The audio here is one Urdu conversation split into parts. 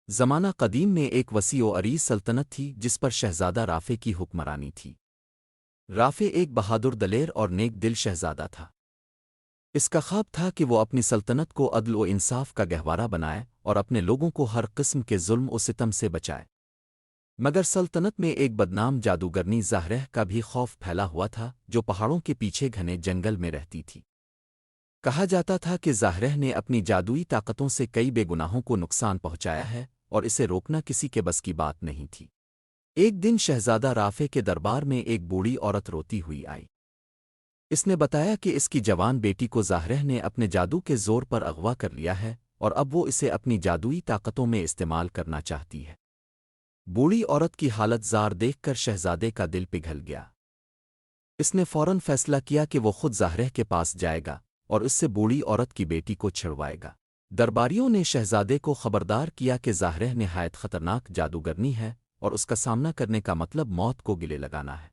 زمانہ قدیم میں ایک وسیع و عریض سلطنت تھی جس پر شہزادہ رافع کی حکمرانی تھی۔ رافع ایک بہادر دلیر اور نیک دل شہزادہ تھا۔ اس کا خواب تھا کہ وہ اپنی سلطنت کو عدل و انصاف کا گہوارہ بنائے اور اپنے لوگوں کو ہر قسم کے ظلم و ستم سے بچائے۔ مگر سلطنت میں ایک بدنام جادوگرنی زاہرہ کا بھی خوف پھیلا ہوا تھا جو پہاڑوں کے پیچھے گھنے جنگل میں رہتی تھی۔ کہا جاتا تھا کہ زاہرہ نے اپنی جادوئی طاقتوں سے کئی بے گناہوں کو نقصان پہنچایا ہے اور اسے روکنا کسی کے بس کی بات نہیں تھی۔ ایک دن شہزادہ رافع کے دربار میں ایک بوڑھی عورت روتی ہوئی آئی۔ اس نے بتایا کہ اس کی جوان بیٹی کو زاہرہ نے اپنے جادو کے زور پر اغوا کر لیا ہے اور اب وہ اسے اپنی جادوئی طاقتوں میں استعمال کرنا چاہتی ہے۔ بوڑھی عورت کی حالت زار دیکھ کر شہزادے کا دل پگھل گیا۔ اس نے فوراً فیصلہ کیا کہ وہ خود زاہرہ کے پاس جائے گا اور اس سے بوڑھی عورت کی بیٹی کو چھڑوائے گا۔ درباریوں نے شہزادے کو خبردار کیا کہ زاہرہ نہایت خطرناک جادوگرنی ہے اور اس کا سامنا کرنے کا مطلب موت کو گلے لگانا ہے۔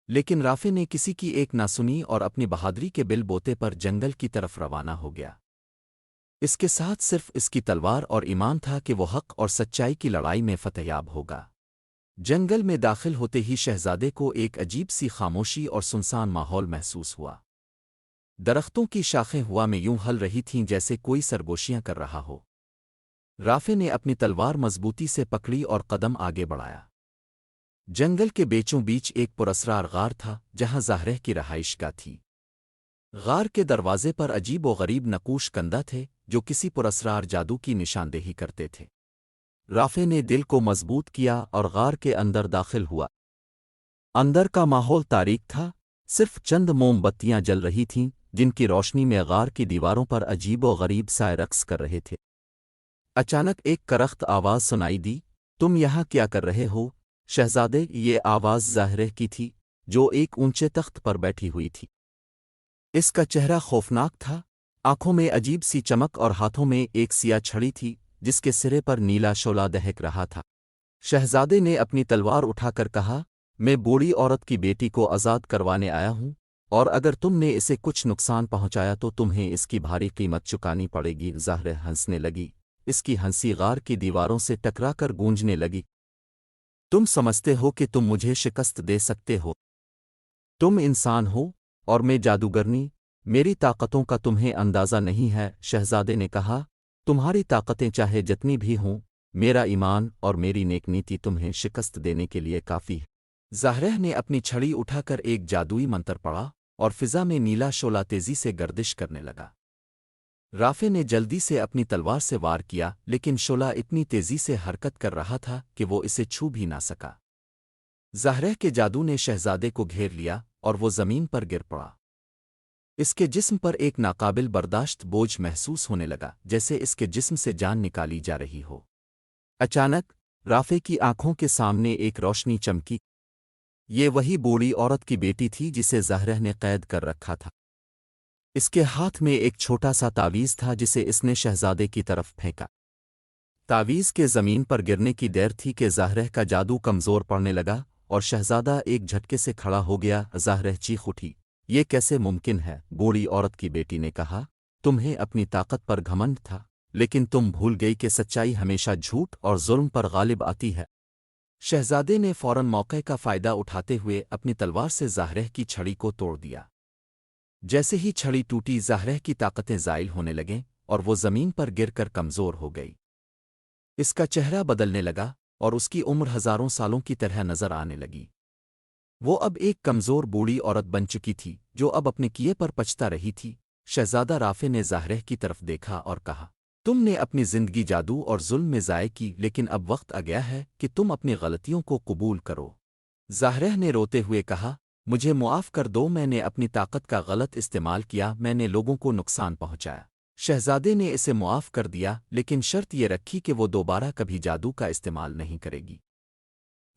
لیکن رافع نے کسی کی ایک نہ سنی اور اپنی بہادری کے بل بوتے پر جنگل کی طرف روانہ ہو گیا۔ اس کے ساتھ صرف اس کی تلوار اور ایمان تھا کہ وہ حق اور سچائی کی لڑائی میں فتح یاب ہوگا۔ جنگل میں داخل ہوتے ہی شہزادے کو ایک عجیب سی خاموشی اور سنسان ماحول محسوس ہوا۔ درختوں کی شاخیں ہوا میں یوں ہل رہی تھیں جیسے کوئی سرگوشیاں کر رہا ہو۔ رافع نے اپنی تلوار مضبوطی سے پکڑی اور قدم آگے بڑھایا۔ جنگل کے بیچوں بیچ ایک پراسرار غار تھا جہاں زاہرہ کی رہائش گاہ تھی۔ غار کے دروازے پر عجیب و غریب نقوش کندہ تھے جو کسی پراسرار جادو کی نشاندہی کرتے تھے۔ رافع نے دل کو مضبوط کیا اور غار کے اندر داخل ہوا۔ اندر کا ماحول تاریک تھا، صرف چند موم بتیاں جل رہی تھیں جن کی روشنی میں غار کی دیواروں پر عجیب و غریب سائے رقص کر رہے تھے۔ اچانک ایک کرخت آواز سنائی دی، تم یہاں کیا کر رہے ہو شہزادے؟ یہ آواز زاہرہ کی تھی جو ایک اونچے تخت پر بیٹھی ہوئی تھی۔ اس کا چہرہ خوفناک تھا، آنکھوں میں عجیب سی چمک اور ہاتھوں میں ایک سیاہ چھڑی تھی جس کے سرے پر نیلا شعلہ دہک رہا تھا۔ شہزادے نے اپنی تلوار اٹھا کر کہا، میں بوڑھی عورت کی بیٹی کو آزاد کروانے آیا ہوں اور اگر تم نے اسے کچھ نقصان پہنچایا تو تمہیں اس کی بھاری قیمت چکانی پڑے گی۔ زاہرہ ہنسنے لگی، اس کی ہنسی غار کی دیواروں سے ٹکرا کر گونجنے لگی۔ تم سمجھتے ہو کہ تم مجھے شکست دے سکتے ہو؟ تم انسان ہو اور میں جادوگرنی، میری طاقتوں کا تمہیں اندازہ نہیں ہے۔ شہزادے نے کہا، تمہاری طاقتیں چاہے جتنی بھی ہوں، میرا ایمان اور میری نیک نیتی تمہیں شکست دینے کے لیے کافی ہے۔ زاہرہ نے اپنی چھڑی اٹھا کر ایک جادوئی منتر پڑھا اور فضا میں نیلا شعلہ تیزی سے گردش کرنے لگا۔ رافع نے جلدی سے اپنی تلوار سے وار کیا لیکن شعلہ اتنی تیزی سے حرکت کر رہا تھا کہ وہ اسے چھو بھی نہ سکا۔ زاہرہ کے جادو نے شہزادے کو گھیر لیا اور وہ زمین پر گر پڑا۔ اس کے جسم پر ایک ناقابل برداشت بوجھ محسوس ہونے لگا جیسے اس کے جسم سے جان نکالی جا رہی ہو۔ اچانک رافع کی آنکھوں کے سامنے ایک روشنی چمکی۔ یہ وہی بوڑھی عورت کی بیٹی تھی جسے زاہرہ نے قید کر رکھا تھا۔ اس کے ہاتھ میں ایک چھوٹا سا تعویذ تھا جسے اس نے شہزادے کی طرف پھینکا۔ تعویذ کے زمین پر گرنے کی دیر تھی کہ زاہرہ کا جادو کمزور پڑنے لگا اور شہزادہ ایک جھٹکے سے کھڑا ہو گیا۔ زاہرہ چیخ اٹھی، یہ کیسے ممکن ہے؟ بوڑھی عورت کی بیٹی نے کہا، تمہیں اپنی طاقت پر گھمنڈ تھا لیکن تم بھول گئی کہ سچائی ہمیشہ جھوٹ اور ظلم پر غالب آتی ہے۔ شہزادے نے فوراً موقع کا فائدہ اٹھاتے ہوئے اپنی تلوار سے زاہرہ کی چھڑی کو توڑ دیا۔ جیسے ہی چھڑی ٹوٹی زاہرہ کی طاقتیں زائل ہونے لگیں اور وہ زمین پر گر کر کمزور ہو گئی۔ اس کا چہرہ بدلنے لگا اور اس کی عمر ہزاروں سالوں کی طرح نظر آنے لگی۔ وہ اب ایک کمزور بوڑھی عورت بن چکی تھی جو اب اپنے کیے پر پچھتا رہی تھی۔ شہزادہ رافع نے زاہرہ کی طرف دیکھا اور کہا، تم نے اپنی زندگی جادو اور ظلم میں ضائع کی لیکن اب وقت آ گیا ہے کہ تم اپنی غلطیوں کو قبول کرو۔ زاہرہ نے روتے ہوئے کہا، مجھے معاف کر دو، میں نے اپنی طاقت کا غلط استعمال کیا، میں نے لوگوں کو نقصان پہنچایا۔ شہزادے نے اسے معاف کر دیا لیکن شرط یہ رکھی کہ وہ دوبارہ کبھی جادو کا استعمال نہیں کرے گی۔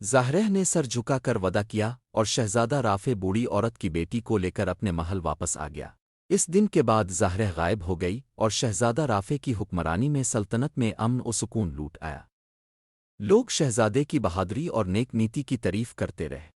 زاہرہ نے سر جھکا کر وعدہ کیا اور شہزادہ رافع بوڑھی عورت کی بیٹی کو لے کر اپنے محل واپس آ گیا۔ اس دن کے بعد زاہرہ غائب ہو گئی اور شہزادہ رافع کی حکمرانی میں سلطنت میں امن و سکون لوٹ آیا۔ لوگ شہزادے کی بہادری اور نیک نیتی کی تعریف کرتے رہے۔